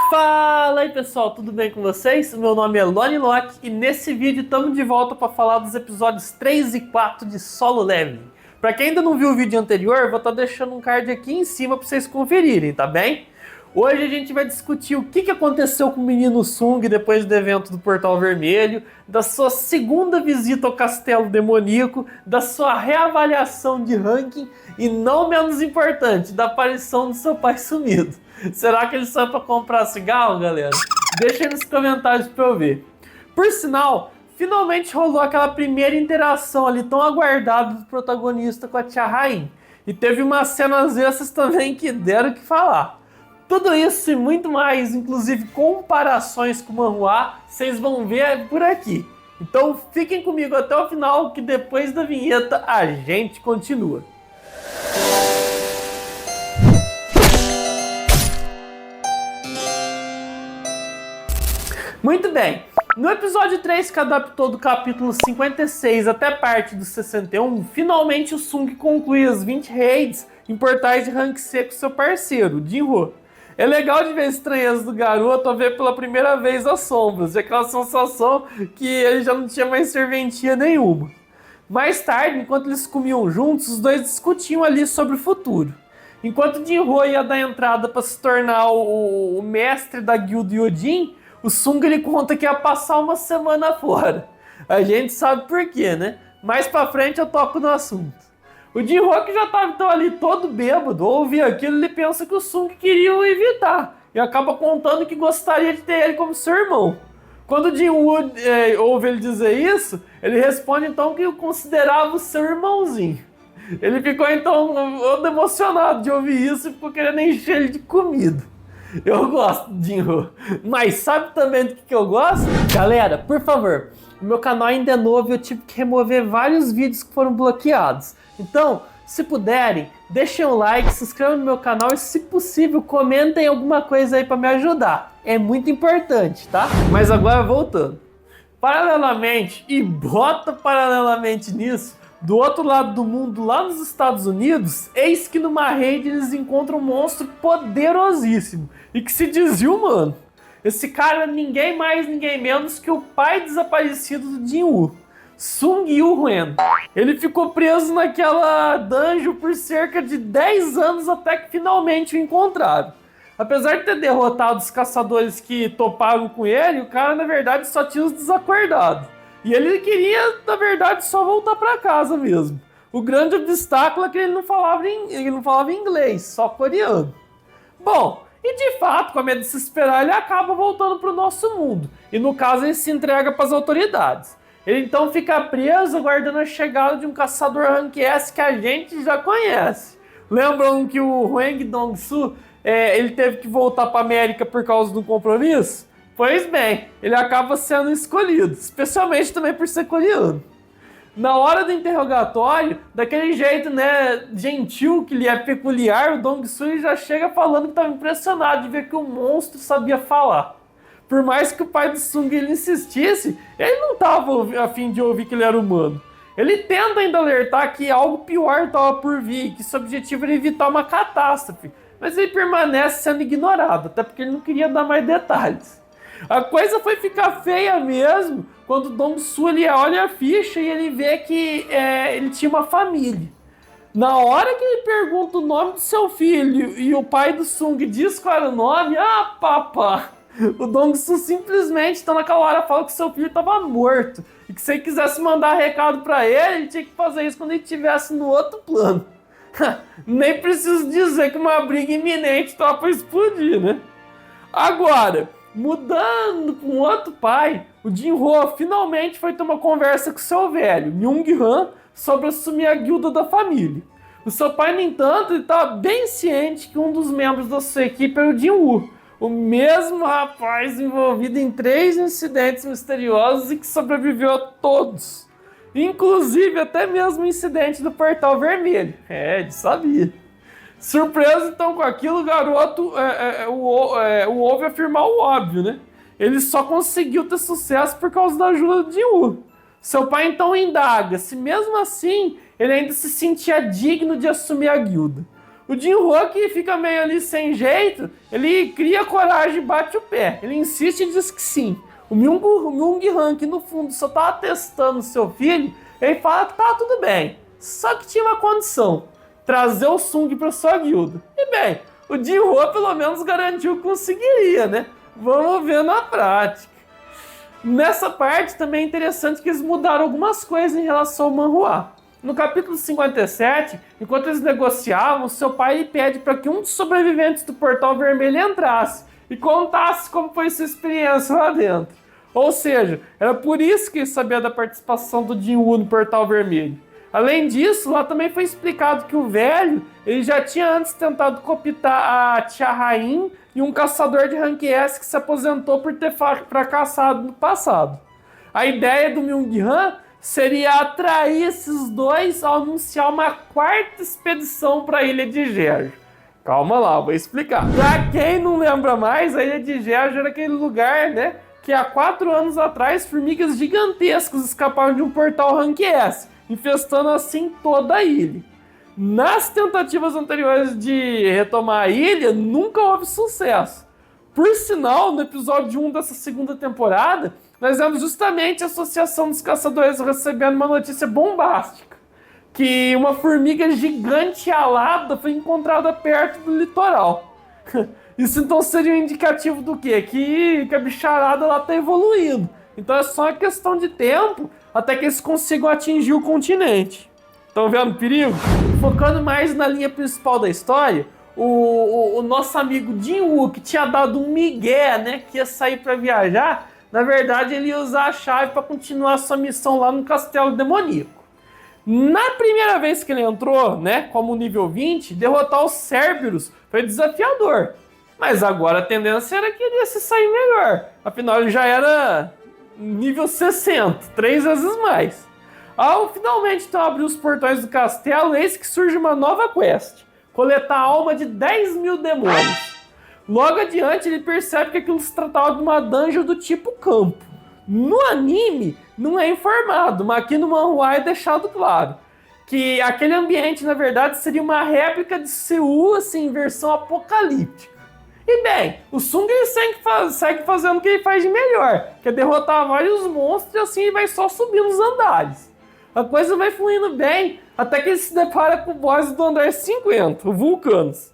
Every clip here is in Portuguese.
Fala aí pessoal, tudo bem com vocês? Meu nome é Lonnie Locke e nesse vídeo estamos de volta para falar dos episódios 3 e 4 de Solo Leveling. Para quem ainda não viu o vídeo anterior, vou estar deixando um card aqui em cima para vocês conferirem, tá bem? Hoje a gente vai discutir o que aconteceu com o menino Sung depois do evento do Portal Vermelho, da sua segunda visita ao Castelo Demoníaco, da sua reavaliação de ranking e, não menos importante, da aparição do seu pai sumido. Será que ele saiu para comprar cigarro, galera? Deixa aí nos comentários para eu ver. Por sinal, finalmente rolou aquela primeira interação ali tão aguardada do protagonista com a Tia Rain. E teve umas cenas extras também que deram o que falar. Tudo isso e muito mais, inclusive comparações com o manhwa, vocês vão ver por aqui. Então fiquem comigo até o final que depois da vinheta a gente continua. Muito bem, no episódio 3 que adaptou do capítulo 56 até parte do 61, finalmente o Sung conclui as 20 raids em portais de rank C com seu parceiro, Jinro. É legal de ver a estranheza do garoto a ver pela primeira vez as sombras, e aquela sensação que ele já não tinha mais serventia nenhuma. Mais tarde, enquanto eles comiam juntos, os dois discutiam ali sobre o futuro. Enquanto Jinro ia dar entrada para se tornar o mestre da guilda Yojin, o Sung ele conta que ia passar uma semana fora. A gente sabe por quê, né? Mais pra frente eu toco no assunto. O Jinro, que já estava então ali todo bêbado, ouve aquilo, ele pensa que o Sung queria o evitar e acaba contando que gostaria de ter ele como seu irmão. Quando o Jinro ouve ele dizer isso, ele responde então que o considerava o seu irmãozinho. Ele ficou então todo emocionado de ouvir isso e ficou querendo encher ele de comida. Eu gosto de Jinro, mas sabe também do que eu gosto? Galera, por favor, o meu canal ainda é novo e eu tive que remover vários vídeos que foram bloqueados. Então, se puderem, deixem um like, se inscrevam no meu canal e, se possível, comentem alguma coisa aí para me ajudar. É muito importante, tá? Mas agora voltando. Paralelamente, e bota paralelamente nisso, do outro lado do mundo, lá nos Estados Unidos, eis que numa raid eles encontram um monstro poderosíssimo e que se dizia humano. Esse cara é ninguém mais, ninguém menos que o pai desaparecido do Jinwoo, Sung Yu-Huen. Ele ficou preso naquela dungeon por cerca de 10 anos até que finalmente o encontraram. Apesar de ter derrotado os caçadores que toparam com ele, o cara na verdade só tinha os desacordados. E ele queria, na verdade, só voltar para casa mesmo. O grande obstáculo é que ele não falava inglês, só coreano. Bom, e de fato, com medo de se esperar, ele acaba voltando para o nosso mundo. E no caso, ele se entrega para as autoridades. Ele então fica preso, aguardando a chegada de um caçador rank S que a gente já conhece. Lembram que o Hwang Dong-soo, ele teve que voltar para a América por causa do compromisso? Pois bem, ele acaba sendo escolhido, especialmente também por ser coreano. Na hora do interrogatório, daquele jeito, né, gentil que lhe é peculiar, o Dong-soo já chega falando que estava impressionado de ver que o monstro sabia falar. Por mais que o pai do Sung ele insistisse, ele não estava a fim de ouvir que ele era humano. Ele tenta ainda alertar que algo pior estava por vir, que seu objetivo era evitar uma catástrofe, mas ele permanece sendo ignorado, até porque ele não queria dar mais detalhes. A coisa foi ficar feia mesmo quando o Dong-soo ele olha a ficha e ele vê que ele tinha uma família. Na hora que ele pergunta o nome do seu filho e o pai do Sung diz qual era o nome, papá! O Dong-soo simplesmente, então naquela hora, fala que seu filho estava morto e que se ele quisesse mandar recado para ele tinha que fazer isso quando ele estivesse no outro plano. Nem preciso dizer que uma briga iminente estava para explodir, né? Agora, mudando para um outro pai, o Jinro finalmente foi ter uma conversa com seu velho, Myung-han, sobre assumir a guilda da família. O seu pai, no entanto, estava bem ciente que um dos membros da sua equipe era o Jinwoo, o mesmo rapaz envolvido em 3 incidentes misteriosos e que sobreviveu a todos. Inclusive até mesmo o incidente do Portal Vermelho. Ele sabia. Surpreso então com aquilo, o garoto ouve afirmar o óbvio, né? Ele só conseguiu ter sucesso por causa da ajuda do Jinwoo. Seu pai então indaga se mesmo assim ele ainda se sentia digno de assumir a guilda. O Jinro, que fica meio ali sem jeito, ele cria coragem e bate o pé. Ele insiste e diz que sim. O Myung-Han, que no fundo só tava testando seu filho, ele fala que tá tudo bem. Só que tinha uma condição: trazer o Sung para sua guilda. E bem, o Jinro pelo menos garantiu que conseguiria, né? Vamos ver na prática. Nessa parte também é interessante que eles mudaram algumas coisas em relação ao manhwa. No capítulo 57, enquanto eles negociavam, seu pai pede para que um dos sobreviventes do Portal Vermelho entrasse e contasse como foi sua experiência lá dentro. Ou seja, era por isso que ele sabia da participação do Jinwoo no Portal Vermelho. Além disso, lá também foi explicado que o velho ele já tinha antes tentado cooptar a Tia Rain e um caçador de Rank S que se aposentou por ter fracassado no passado. A ideia do Myung-Han seria atrair esses dois ao anunciar uma quarta expedição para a Ilha de Jeju. Calma lá, vou explicar. Pra quem não lembra mais, a Ilha de Jeju era aquele lugar, né, que há 4 anos atrás formigas gigantescas escaparam de um portal Rank S, infestando assim toda a ilha. Nas tentativas anteriores de retomar a ilha, nunca houve sucesso. Por sinal, no episódio 1 dessa segunda temporada, nós vemos justamente a Associação dos Caçadores recebendo uma notícia bombástica, que uma formiga gigante alada foi encontrada perto do litoral. Isso então seria um indicativo do quê? Que a bicharada lá está evoluindo. Então é só uma questão de tempo até que eles consigam atingir o continente. Estão vendo o perigo? Focando mais na linha principal da história, o nosso amigo Jinwoo, que tinha dado um migué, né, que ia sair para viajar, na verdade ele ia usar a chave para continuar sua missão lá no Castelo Demoníaco. Na primeira vez que ele entrou, né, como nível 20, derrotar os Cerberus foi desafiador. Mas agora a tendência era que ele ia se sair melhor. Afinal, ele já era nível 60, 3 vezes mais. Ao finalmente então abrir os portões do castelo, eis que surge uma nova quest: coletar a alma de 10.000 demônios. Logo adiante ele percebe que aquilo se tratava de uma dungeon do tipo campo. No anime não é informado, mas aqui no manhwa é deixado claro que aquele ambiente na verdade seria uma réplica de Seul, assim, em versão apocalíptica. E bem, o Sung ele segue fazendo o que ele faz de melhor, que é derrotar vários monstros e assim ele vai só subindo os andares. A coisa vai fluindo bem, até que ele se depara com o boss do andar 50, o Vulcanos.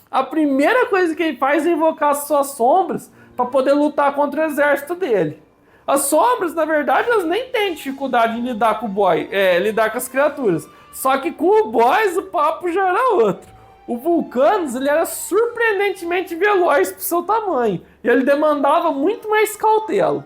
A primeira coisa que ele faz é invocar as suas sombras para poder lutar contra o exército dele. As sombras, na verdade, elas nem têm dificuldade em lidar com o boy, lidar com as criaturas. Só que com o boss o papo já era outro. O Vulcanos ele era surpreendentemente veloz por seu tamanho, e ele demandava muito mais cautela.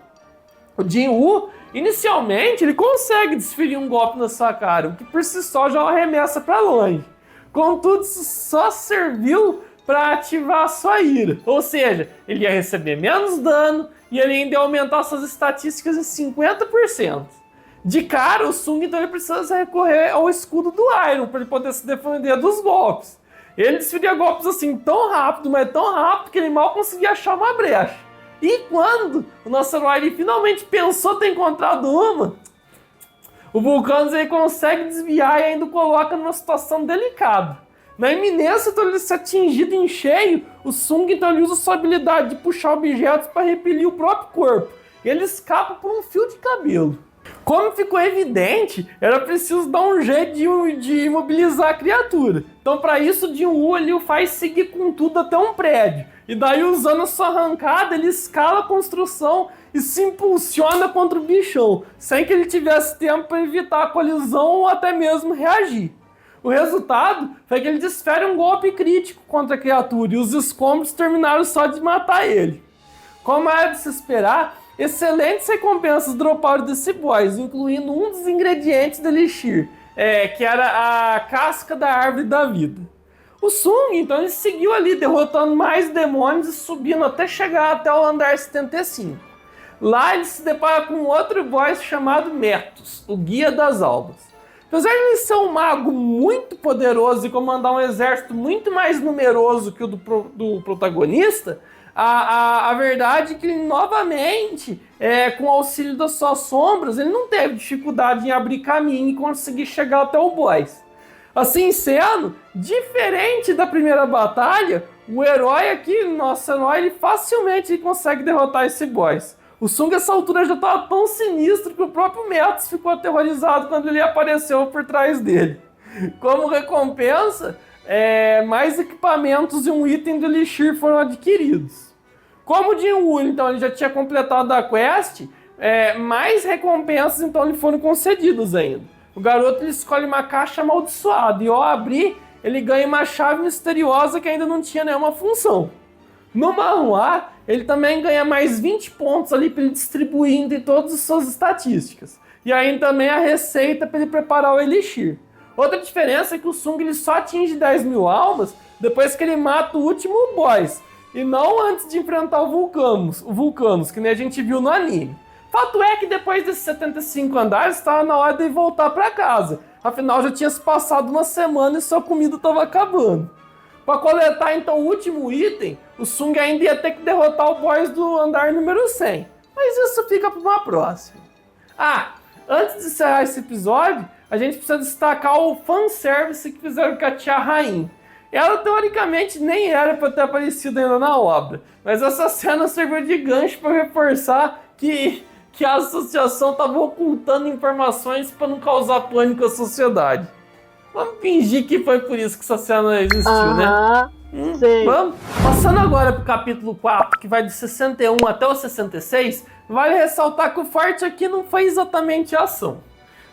O Jinwoo, inicialmente, ele consegue desferir um golpe na sua cara, o que por si só já o arremessa para longe. Contudo, isso só serviu para ativar a sua ira, ou seja, ele ia receber menos dano e ele ainda ia aumentar suas estatísticas em 50%. De cara, o Sung então ele precisa recorrer ao escudo do Iron para ele poder se defender dos golpes. Ele desferia golpes assim tão rápido, mas tão rápido que ele mal conseguia achar uma brecha. E quando o nosso herói finalmente pensou ter encontrado uma, o Vulcanos ele consegue desviar e ainda o coloca numa situação delicada. Na iminência então, ele ser atingido em cheio, o Sung então ele usa sua habilidade de puxar objetos para repelir o próprio corpo. E ele escapa por um fio de cabelo. Como ficou evidente, era preciso dar um jeito de imobilizar a criatura. Então para isso o Jinwoo ele o faz seguir com tudo até um prédio. E daí usando a sua arrancada ele escala a construção e se impulsiona contra o bichão, sem que ele tivesse tempo para evitar a colisão ou até mesmo reagir. O resultado foi que ele desfere um golpe crítico contra a criatura e os escombros terminaram só de matar ele. Como era de se esperar, excelentes recompensas droparam desse boss, incluindo um dos ingredientes do Elixir, que era a casca da árvore da vida. O Sung, então, ele seguiu ali, derrotando mais demônios e subindo até chegar até o andar 75. Lá ele se depara com outro boss chamado Metos, o Guia das Almas. Apesar de ele ser um mago muito poderoso e comandar um exército muito mais numeroso que o do protagonista, a verdade é que ele, novamente, com o auxílio das suas sombras, ele não teve dificuldade em abrir caminho e conseguir chegar até o boss. Assim sendo, diferente da primeira batalha, o herói aqui, nosso herói, ele facilmente consegue derrotar esse boss. O Sung, nessa altura, já estava tão sinistro que o próprio Metos ficou aterrorizado quando ele apareceu por trás dele. Como recompensa, mais equipamentos e um item do Elixir foram adquiridos. Como o Jinwoo, então, ele já tinha completado a quest, mais recompensas, então, lhe foram concedidas ainda. O garoto, ele escolhe uma caixa amaldiçoada e ao abrir, ele ganha uma chave misteriosa que ainda não tinha nenhuma função. No Manhwa, ele também ganha mais 20 pontos ali para ele distribuir entre todas as suas estatísticas. E aí também a receita para ele preparar o Elixir. Outra diferença é que o Sung ele só atinge 10 mil almas depois que ele mata o último boss. E não antes de enfrentar o Vulcanos, que nem a gente viu no anime. Fato é que depois desses 75 andares, estava na hora de voltar para casa. Afinal, já tinha se passado uma semana e sua comida estava acabando. Para coletar então o último item, o Sung ainda ia ter que derrotar o boss do andar número 100. Mas isso fica para uma próxima. Antes de encerrar esse episódio, a gente precisa destacar o fanservice que fizeram com a Tia Rain. Ela, teoricamente, nem era para ter aparecido ainda na obra. Mas essa cena serviu de gancho para reforçar que a associação estava ocultando informações para não causar pânico à sociedade. Vamos fingir que foi por isso que essa cena existiu, né? Sei. Vamos? Passando agora para o capítulo 4, que vai de 61 até o 66, vale ressaltar que o forte aqui não foi exatamente a ação.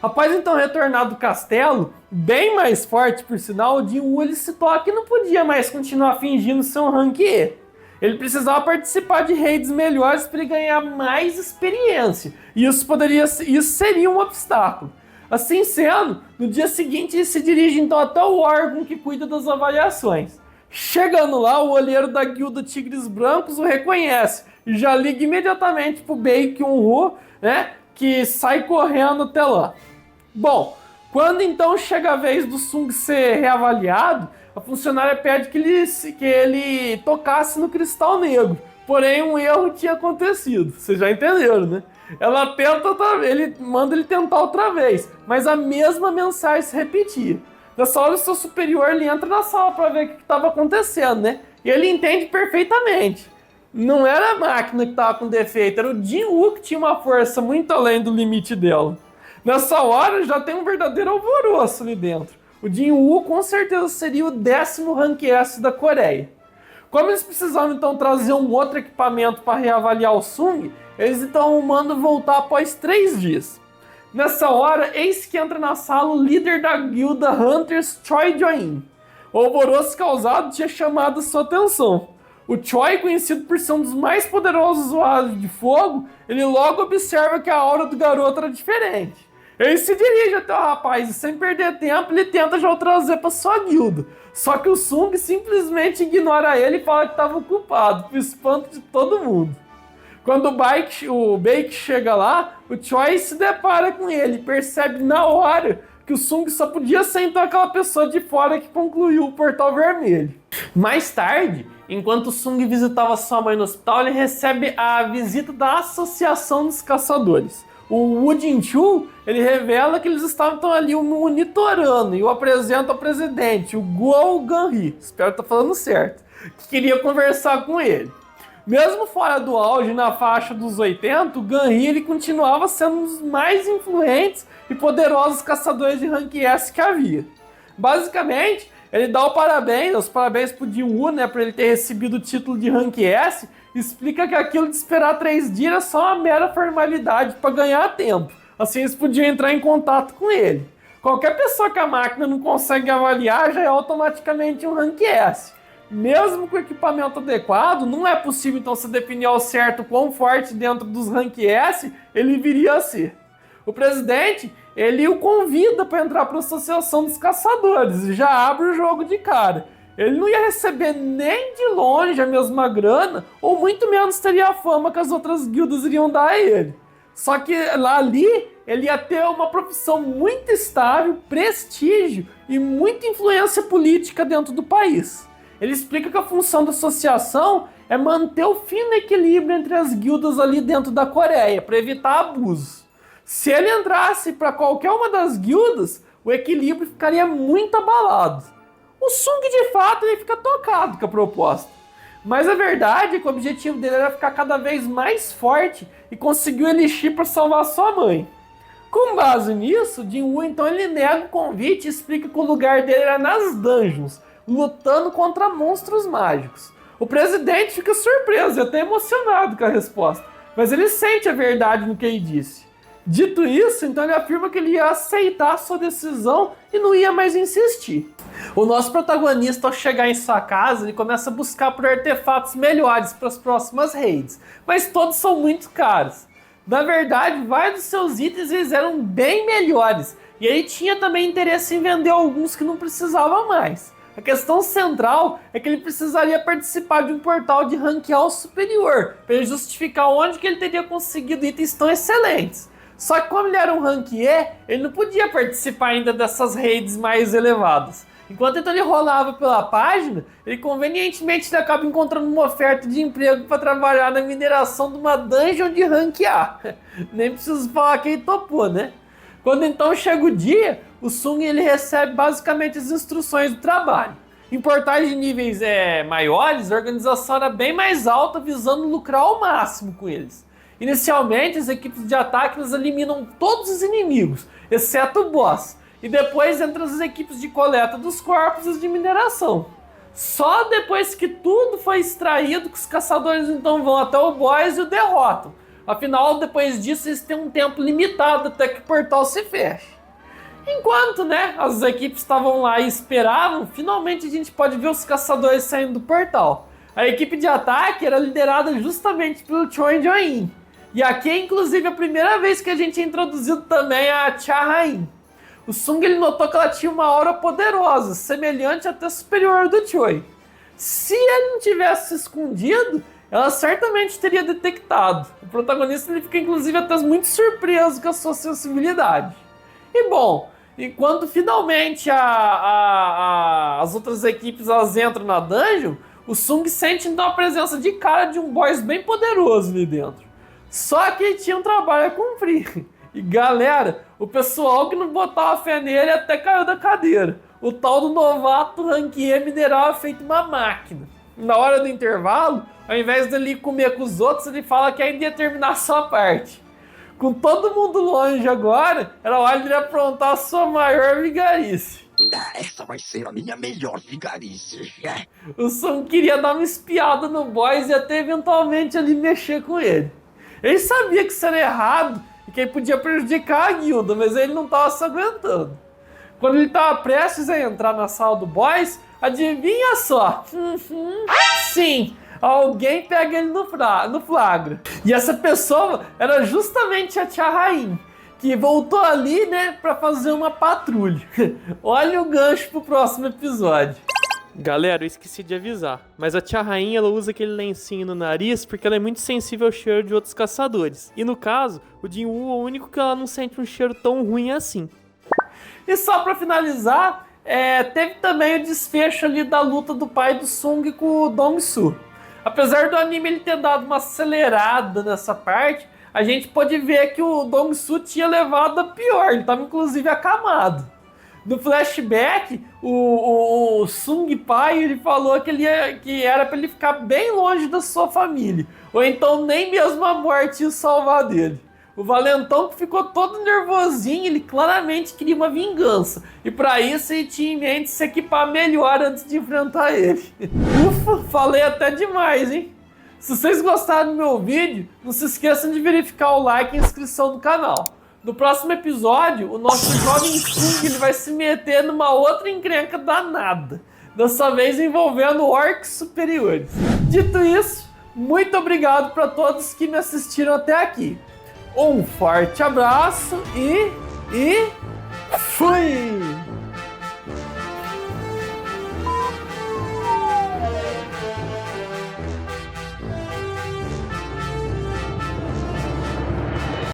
Após então retornar do castelo, bem mais forte por sinal, o Jinwoo ele se toca que não podia mais continuar fingindo ser um rank E. Ele precisava participar de raids melhores para ele ganhar mais experiência, e isso seria um obstáculo. Assim sendo, no dia seguinte ele se dirige então até o órgão que cuida das avaliações. Chegando lá, o olheiro da guilda Tigres Brancos o reconhece e já liga imediatamente pro Baek Kyung-ho, né, que sai correndo até lá. Bom, quando então chega a vez do Sung ser reavaliado, a funcionária pede que ele tocasse no cristal negro. Porém, um erro tinha acontecido. Vocês já entenderam, né? Ela tenta outra vez, ele manda ele tentar outra vez, mas a mesma mensagem se repetia. Nessa hora, o seu superior ele entra na sala para ver o que estava acontecendo, né? E ele entende perfeitamente. Não era a máquina que estava com defeito, era o Jinwoo que tinha uma força muito além do limite dela. Nessa hora, já tem um verdadeiro alvoroço ali dentro. O Jinwoo com certeza seria o 10º Rank S da Coreia. Como eles precisavam então trazer um outro equipamento para reavaliar o Sung, eles então o mandam voltar após 3 dias. Nessa hora, eis que entra na sala o líder da guilda Hunters, Choi Jo-in. O alvoroço causado tinha chamado sua atenção. O Choi, conhecido por ser um dos mais poderosos usuários de fogo, ele logo observa que a aura do garoto era diferente. Ele se dirige até o rapaz e, sem perder tempo, ele tenta já o trazer para sua guilda. Só que o Sung simplesmente ignora ele e fala que estava ocupado, pro espanto de todo mundo. Quando o Baek chega lá, o Choi se depara com ele e percebe na hora que o Sung só podia ser então aquela pessoa de fora que concluiu o portal vermelho. Mais tarde, enquanto o Sung visitava sua mãe no hospital, ele recebe a visita da Associação dos Caçadores. O Woo Jin-chul, ele revela que eles estavam então, ali o monitorando e o apresenta ao presidente, o Guo Gan-hee, espero estar falando certo, que queria conversar com ele. Mesmo fora do auge, na faixa dos 80, o Gan-hee ele continuava sendo um dos mais influentes e poderosos caçadores de Rank S que havia. Basicamente, ele dá os parabéns pro Jinwoo, né, por ele ter recebido o título de Rank S, explica que aquilo de esperar 3 dias era só uma mera formalidade para ganhar tempo. Assim eles podiam entrar em contato com ele. Qualquer pessoa que a máquina não consegue avaliar já é automaticamente um Rank S. Mesmo com o equipamento adequado, não é possível então se definir ao certo quão forte dentro dos Rank S ele viria a ser. O presidente, ele o convida para entrar para a Associação dos Caçadores e já abre o jogo de cara. Ele não ia receber nem de longe a mesma grana, ou muito menos teria a fama que as outras guildas iriam dar a ele. Só que ali, ele ia ter uma profissão muito estável, prestígio e muita influência política dentro do país. Ele explica que a função da associação é manter o fino equilíbrio entre as guildas ali dentro da Coreia, para evitar abusos. Se ele entrasse para qualquer uma das guildas, o equilíbrio ficaria muito abalado. O Sung, de fato, ele fica tocado com a proposta. Mas a verdade é que o objetivo dele era ficar cada vez mais forte e conseguir o Elixir para salvar sua mãe. Com base nisso, Jinwoo então ele nega o convite e explica que o lugar dele era nas dungeons, lutando contra monstros mágicos. O presidente fica surpreso e até emocionado com a resposta, mas ele sente a verdade no que ele disse. Dito isso, então ele afirma que ele ia aceitar a sua decisão e não ia mais insistir. O nosso protagonista, ao chegar em sua casa, ele começa a buscar por artefatos melhores para as próximas raids, mas todos são muito caros. Na verdade, vários dos seus itens eles eram bem melhores, e ele tinha também interesse em vender alguns que não precisava mais. A questão central é que ele precisaria participar de um portal de ranqueal superior, para ele justificar onde que ele teria conseguido itens tão excelentes. Só que como ele era um rank E, ele não podia participar ainda dessas raids mais elevadas. Enquanto então ele rolava pela página, ele convenientemente acaba encontrando uma oferta de emprego para trabalhar na mineração de uma dungeon de rank A. Nem preciso falar que ele topou, né? Quando então chega o dia, o Sung ele recebe basicamente as instruções do trabalho. Em portais de níveis maiores, a organização era bem mais alta, visando lucrar ao máximo com eles. Inicialmente, as equipes de ataque elas eliminam todos os inimigos, exceto o boss. E depois entram as equipes de coleta dos corpos e de mineração. Só depois que tudo foi extraído que os caçadores então vão até o boss e o derrotam. Afinal, depois disso, eles têm um tempo limitado até que o portal se feche. Enquanto, as equipes estavam lá e esperavam, finalmente a gente pode ver os caçadores saindo do portal. A equipe de ataque era liderada justamente pelo Choi Jo-in. E aqui é inclusive a primeira vez que a gente é introduzido também a Cha Ha-in. O Sung ele notou que ela tinha uma aura poderosa, semelhante até superior do Choi. Se ele não tivesse se escondido, ela certamente teria detectado. O protagonista ele fica inclusive até muito surpreso com a sua sensibilidade. E bom, enquanto finalmente as outras equipes elas entram na dungeon, o Sung sente então a presença de cara de um boss bem poderoso ali dentro. Só que ele tinha um trabalho a cumprir. E galera, o pessoal que não botava fé nele até caiu da cadeira. O tal do novato ranqueia mineral é feito uma máquina. Na hora do intervalo, ao invés dele comer com os outros, ele fala que ainda ia terminar a sua parte. Com todo mundo longe agora, era hora de ele aprontar a sua maior vigarice. Essa vai ser a minha melhor vigarice. O Sung queria dar uma espiada no boss e até eventualmente ali mexer com ele. Ele sabia que isso era errado e que ele podia prejudicar a guilda, mas ele não estava se aguentando. Quando ele estava prestes a entrar na sala do boss, adivinha só? Sim, alguém pega ele no flagra. E essa pessoa era justamente a Cha Ha-in, que voltou ali, para fazer uma patrulha. Olha o gancho pro próximo episódio. Galera, eu esqueci de avisar, mas a Cha Ha-in ela usa aquele lencinho no nariz porque ela é muito sensível ao cheiro de outros caçadores. E no caso, o Jinwoo é o único que ela não sente um cheiro tão ruim assim. E só pra finalizar, teve também o desfecho ali da luta do pai do Sung com o Dong-soo. Apesar do anime ele ter dado uma acelerada nessa parte, a gente pode ver que o Dong-soo tinha levado a pior, ele estava inclusive acamado. No flashback, o Sung pai ele falou que era para ele ficar bem longe da sua família, ou então nem mesmo a morte ia salvar dele. O valentão que ficou todo nervosinho, ele claramente queria uma vingança, e para isso ele tinha em mente se equipar melhor antes de enfrentar ele. Ufa, falei até demais, hein? Se vocês gostaram do meu vídeo, não se esqueçam de verificar o like e a inscrição no canal. No próximo episódio, o nosso jovem Sung ele vai se meter numa outra encrenca danada, dessa vez envolvendo orcs superiores. Dito isso, muito obrigado para todos que me assistiram até aqui. Um forte abraço e fui!